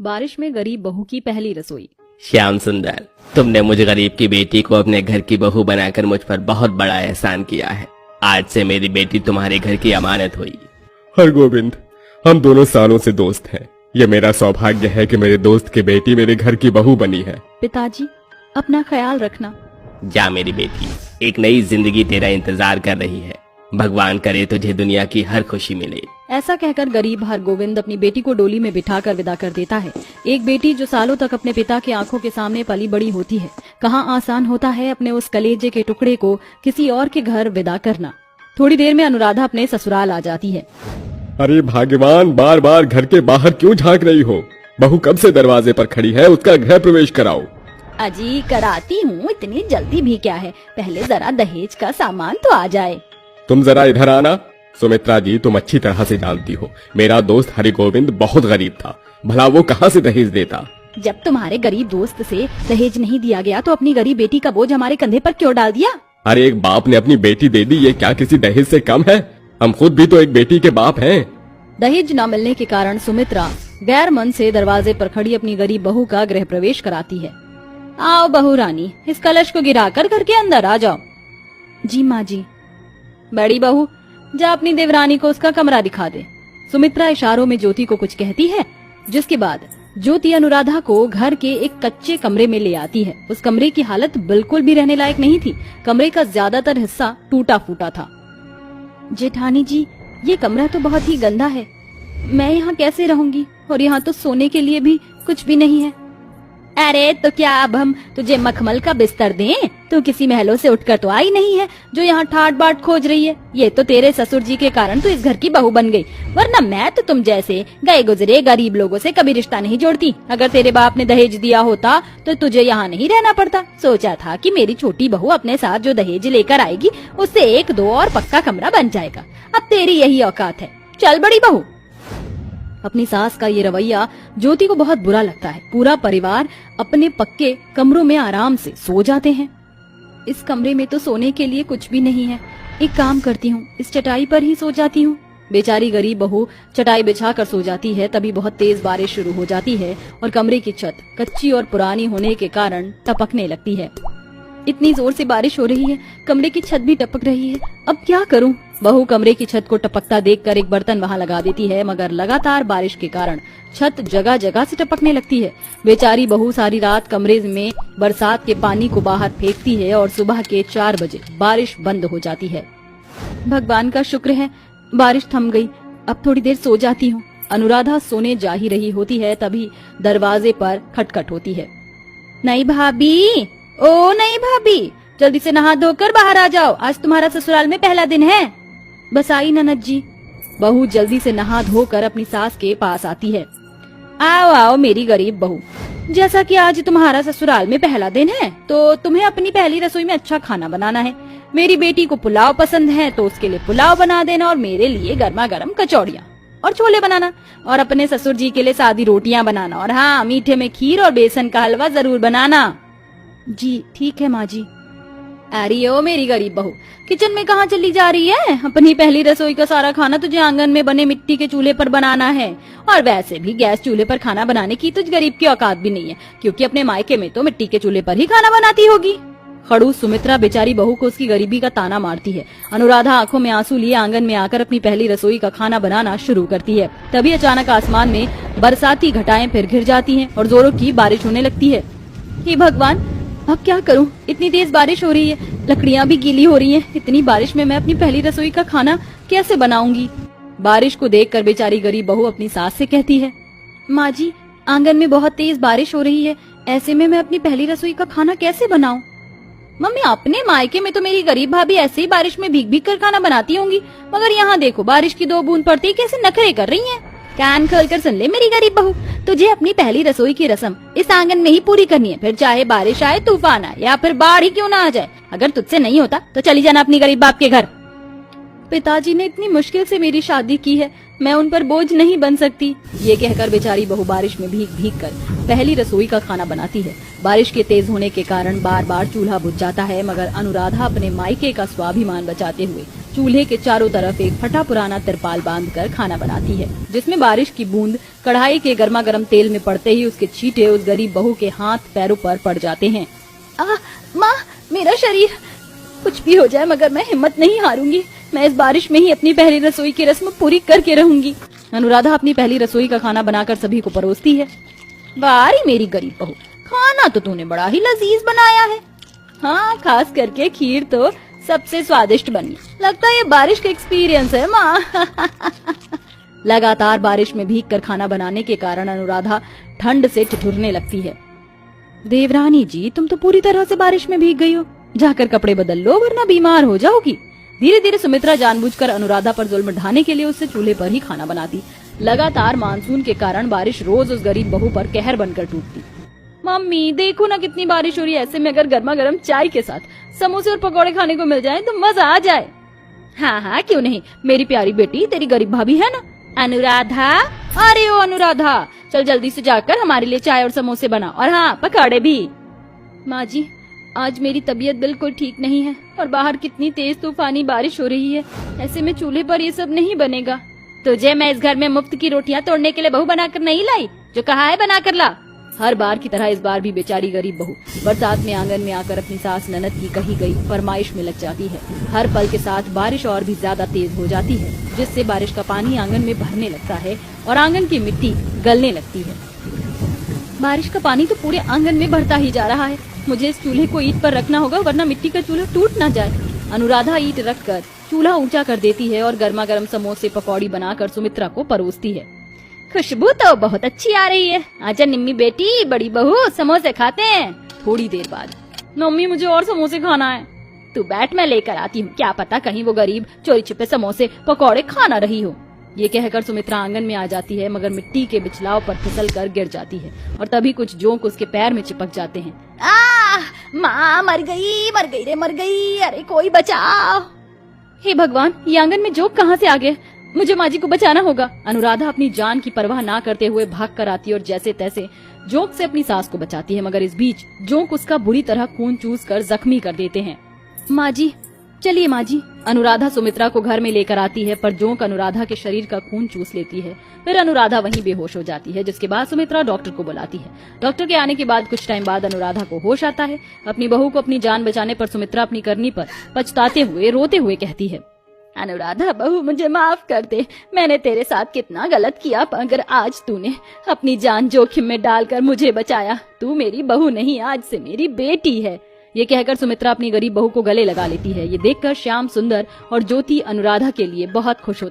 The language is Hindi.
बारिश में गरीब बहू की पहली रसोई। श्याम सुंदर, तुमने मुझ गरीब की बेटी को अपने घर की बहू बनाकर मुझ पर बहुत बड़ा एहसान किया है। आज से मेरी बेटी तुम्हारे घर की अमानत हुई। हरगोविंद, हम दोनों सालों से दोस्त हैं। ये मेरा सौभाग्य है कि मेरे दोस्त की बेटी मेरे घर की बहू बनी है। पिताजी, अपना ख्याल रखना। जा मेरी बेटी, एक नई जिंदगी तेरा इंतजार कर रही है। भगवान करे तुझे दुनिया की हर खुशी मिले। ऐसा कहकर गरीब हरगोविंद अपनी बेटी को डोली में बिठाकर विदा कर देता है। एक बेटी जो सालों तक अपने पिता की आंखों के सामने पली बड़ी होती है, कहाँ आसान होता है अपने उस कलेजे के टुकड़े को किसी और के घर विदा करना। थोड़ी देर में अनुराधा अपने ससुराल आ जाती है। अरे भगवान, बार बार घर के बाहर क्यों झांक रही हो? बहू कब से दरवाजे पर खड़ी है, उसका गृह प्रवेश कराओ। अजी कराती हूँ, इतनी जल्दी भी क्या है, पहले जरा दहेज का सामान तो आ जाए। तुम जरा इधर आना। सुमित्रा जी, तुम अच्छी तरह से जानती हो मेरा दोस्त हरिगोविंद बहुत गरीब था। भला वो कहाँ से दहेज देता? जब तुम्हारे गरीब दोस्त से दहेज नहीं दिया गया तो अपनी गरीब बेटी का बोझ हमारे कंधे पर क्यों डाल दिया? अरे एक बाप ने अपनी बेटी दे दी, ये क्या किसी दहेज से कम है? हम खुद भी तो एक बेटी के बाप हैं। दहेज न मिलने के कारण सुमित्रा गैर मन से दरवाजे पर खड़ी अपनी गरीब बहू का गृह प्रवेश कराती है। आओ बहू रानी, इस कलश को गिराकर घर के अंदर आ जाओ। जी माँ जी। बड़ी बहू, जा अपनी देवरानी को उसका कमरा दिखा दे। सुमित्रा इशारों में ज्योति को कुछ कहती है, जिसके बाद ज्योति अनुराधा को घर के एक कच्चे कमरे में ले आती है। उस कमरे की हालत बिल्कुल भी रहने लायक नहीं थी। कमरे का ज्यादातर हिस्सा टूटा फूटा था। जेठानी जी, ये कमरा तो बहुत ही गंदा है। मैं यहाँ कैसे रहूंगी? और यहाँ तो सोने के लिए भी कुछ भी नहीं है। अरे तो क्या अब हम तुझे मखमल का बिस्तर दें? तू किसी महलों से उठकर तो आई नहीं है जो यहाँ ठाट बाट खोज रही है। ये तो तेरे ससुर जी के कारण तू इस घर की बहू बन गई, वरना मैं तो तुम जैसे गए गुजरे गरीब लोगों से कभी रिश्ता नहीं जोड़ती। अगर तेरे बाप ने दहेज दिया होता तो तुझे यहाँ नहीं रहना पड़ता। सोचा था कि मेरी छोटी बहू अपने साथ जो दहेज लेकर आएगी उससे एक दो और पक्का कमरा बन जाएगा। अब तेरी यही औकात है। चल बड़ी बहू। अपनी सास का ये रवैया ज्योति को बहुत बुरा लगता है। पूरा परिवार अपने पक्के कमरों में आराम से सो जाते हैं। इस कमरे में तो सोने के लिए कुछ भी नहीं है। एक काम करती हूँ, इस चटाई पर ही सो जाती हूँ। बेचारी गरीब बहू चटाई बिछा कर सो जाती है। तभी बहुत तेज बारिश शुरू हो जाती है और कमरे की छत कच्ची और पुरानी होने के कारण टपकने लगती है। इतनी जोर से बारिश हो रही है, कमरे की छत भी टपक रही है। अब क्या करूं? बहू कमरे की छत को टपकता देखकर एक बर्तन वहां लगा देती है, मगर लगातार बारिश के कारण छत जगह जगह से टपकने लगती है। बेचारी बहू सारी रात कमरे में बरसात के पानी को बाहर फेंकती है और सुबह के 4 बजे बारिश बंद हो जाती है। भगवान का शुक्र है, बारिश थम गई। अब थोड़ी देर सो जाती हूँ। अनुराधा सोने जा ही रही होती है, तभी दरवाजे पर खटखट होती है। नहीं भाभी, ओ नहीं भाभी, जल्दी से नहा धोकर बाहर आ जाओ। आज तुम्हारा ससुराल में पहला दिन है। बस आई ननद जी। बहू जल्दी से नहा धोकर अपनी सास के पास आती है। आओ आओ मेरी गरीब बहू, जैसा कि आज तुम्हारा ससुराल में पहला दिन है तो तुम्हें अपनी पहली रसोई में अच्छा खाना बनाना है। मेरी बेटी को पुलाव पसंद है तो उसके लिए पुलाव बना देना, और मेरे लिए गर्मा गर्म कचौड़ियाँ और छोले बनाना, और अपने ससुर जी के लिए सादी रोटियां बनाना, और हाँ, मीठे में खीर और बेसन का हलवा जरूर बनाना। जी ठीक है माँ जी। अरे ओ मेरी गरीब बहू, किचन में कहाँ चली जा रही है? अपनी पहली रसोई का सारा खाना तुझे आंगन में बने मिट्टी के चूल्हे पर बनाना है। और वैसे भी गैस चूल्हे पर खाना बनाने की तुझ गरीब की औकात भी नहीं है, क्योंकि अपने मायके में तो मिट्टी के चूल्हे पर ही खाना बनाती होगी। खड़ूस सुमित्रा बेचारी बहू को उसकी गरीबी का ताना मारती है। अनुराधा आंखों में आंसू लिए आंगन में आकर अपनी पहली रसोई का खाना बनाना शुरू करती है। तभी अचानक आसमान में बरसाती घटाएं फिर घिर जाती हैं और जोरों की बारिश होने लगती है। हे भगवान, अब क्या करूं? इतनी तेज बारिश हो रही है, लकड़ियां भी गीली हो रही हैं। इतनी बारिश में मैं अपनी पहली रसोई का खाना कैसे बनाऊंगी? बारिश को देखकर बेचारी गरीब बहू अपनी सास से कहती है, माँ जी, आंगन में बहुत तेज बारिश हो रही है, ऐसे में मैं अपनी पहली रसोई का खाना कैसे बनाऊं? मम्मी, अपने मायके में तो मेरी गरीब भाभी ऐसे ही बारिश में भीग भीग कर खाना बनाती होंगी, मगर यहाँ देखो, बारिश की 2 बूंद पड़ते ही कैसे नखरे कर रही हैं। कान खोलकर सुन ले मेरी गरीब बहू, तुझे अपनी पहली रसोई की रस्म इस आंगन में ही पूरी करनी है। फिर चाहे बारिश आए, तूफान आए, या फिर बाढ़ ही क्यों ना आ जाए, अगर तुझसे नहीं होता तो चली जाना अपनी गरीब बाप के घर। पिताजी ने इतनी मुश्किल से मेरी शादी की है, मैं उन पर बोझ नहीं बन सकती। ये कहकर बेचारी बहू बारिश में भीग भीग कर पहली रसोई का खाना बनाती है। बारिश के तेज होने के कारण बार बार चूल्हा बुझ जाता है, मगर अनुराधा अपने मायके का स्वाभिमान बचाते हुए चूल्हे के चारों तरफ एक फटा पुराना तिरपाल बांधकर खाना बनाती है, जिसमें बारिश की बूंद कढ़ाई के गर्मा गर्म तेल में पड़ते ही उसके छींटे उस गरीब बहू के हाथ पैरों पर पड़ जाते हैं। माँ, मेरा शरीर, कुछ भी हो जाए मगर मैं हिम्मत नहीं हारूंगी। मैं इस बारिश में ही अपनी पहली रसोई की रस्म पूरी करके रहूंगी। अनुराधा अपनी पहली रसोई का खाना बनाकर सभी को परोसती है। वारी मेरी गरीब बहू, खाना तो तूने बड़ा ही लजीज बनाया है। हाँ, खास करके खीर तो सबसे स्वादिष्ट बनी। लगता है ये बारिश का एक्सपीरियंस है माँ। लगातार बारिश में भीगकर खाना बनाने के कारण अनुराधा ठंड से ठिठुरने लगती है। देवरानी जी, तुम तो पूरी तरह से बारिश में भीग गई हो। जाकर कपड़े बदल लो वरना बीमार हो जाओगी। धीरे धीरे सुमित्रा जानबूझकर अनुराधा पर जुल्म ढाने के लिए उससे चूल्हे पर ही खाना बनाती। लगातार मानसून के कारण बारिश रोज उस गरीब बहू पर कहर बनकर टूटती। मम्मी देखो ना कितनी बारिश हो रही है, ऐसे में अगर गर्मा गर्म चाय के साथ समोसे और पकौड़े खाने को मिल जाए तो मजा आ जाए। हाँ हाँ, क्यों नहीं मेरी प्यारी बेटी, तेरी गरीब भाभी है ना अनुराधा। अरे ओ अनुराधा, चल जल्दी से जाकर हमारे लिए चाय और समोसे बना, और हाँ पकौड़े भी। माँ जी, आज मेरी तबीयत बिल्कुल ठीक नहीं है और बाहर कितनी तेज तूफानी बारिश हो रही है, ऐसे में चूल्हे पर ये सब नहीं बनेगा। तुझे मैं इस घर में मुफ्त की रोटियां तोड़ने के लिए बहू बनाकर नहीं लाई, जो कहा है बनाकर ला। हर बार की तरह इस बार भी बेचारी गरीब बहू बरसात में आंगन में आकर अपनी सास ननद की कही गई फरमाइश में लग जाती है। हर पल के साथ बारिश और भी ज्यादा तेज हो जाती है, जिससे बारिश का पानी आंगन में भरने लगता है और आंगन की मिट्टी गलने लगती है। बारिश का पानी तो पूरे आंगन में भरता ही जा रहा है। मुझे इस चूल्हे को ईंट पर रखना होगा वरना मिट्टी का चूल्हा टूट ना जाए। अनुराधा ईंट रखकर चूल्हा ऊंचा कर देती है और गर्मा गर्म समोसे पकौड़ी बनाकर सुमित्रा को परोसती है। खुशबू तो बहुत अच्छी आ रही है। आजा निम्मी बेटी, बड़ी बहू, समोसे खाते हैं। थोड़ी देर बाद, मम्मी मुझे और समोसे खाना है। तू बैठ, मैं लेकर आती हूँ। क्या पता कहीं वो गरीब चोरी छिपे समोसे पकौड़े खा ना रही हो। ये कहकर सुमित्रा आंगन में आ जाती है, मगर मिट्टी के बिछलाव पर फिसल कर गिर जाती है और तभी कुछ जोंक उसके पैर में चिपक जाते हैं। माँ, मर गई रे, मर गई। अरे कोई बचाओ। हे भगवान, ये आंगन में जोंक कहाँ से आ गए? मुझे माँ जी को बचाना होगा। अनुराधा अपनी जान की परवाह ना करते हुए भाग कर आती और जैसे तैसे जोंक से अपनी सास को बचाती है, मगर इस बीच जोंक उसका बुरी तरह खून चूस कर जख्मी कर देते हैं। माँ जी, चलिए माँ जी। अनुराधा सुमित्रा को घर में लेकर आती है, पर जोंक अनुराधा के शरीर का खून चूस लेती है। फिर अनुराधा वहीं बेहोश हो जाती है, जिसके बाद सुमित्रा डॉक्टर को बुलाती है। डॉक्टर के आने के बाद कुछ टाइम बाद अनुराधा को होश आता है। अपनी बहू को अपनी जान बचाने पर सुमित्रा अपनी करनी पर पछताते हुए रोते हुए कहती है, अनुराधा बहू, मुझे माफ कर दे। मैंने तेरे साथ कितना गलत किया, मगर आज तूने अपनी जान जोखिम में डालकर मुझे बचाया। तू मेरी बहू नहीं, आज से मेरी बेटी है। ये कहकर सुमित्रा अपनी गरीब बहू को गले लगा लेती है। ये देखकर श्याम सुंदर और ज्योति अनुराधा के लिए बहुत खुश होते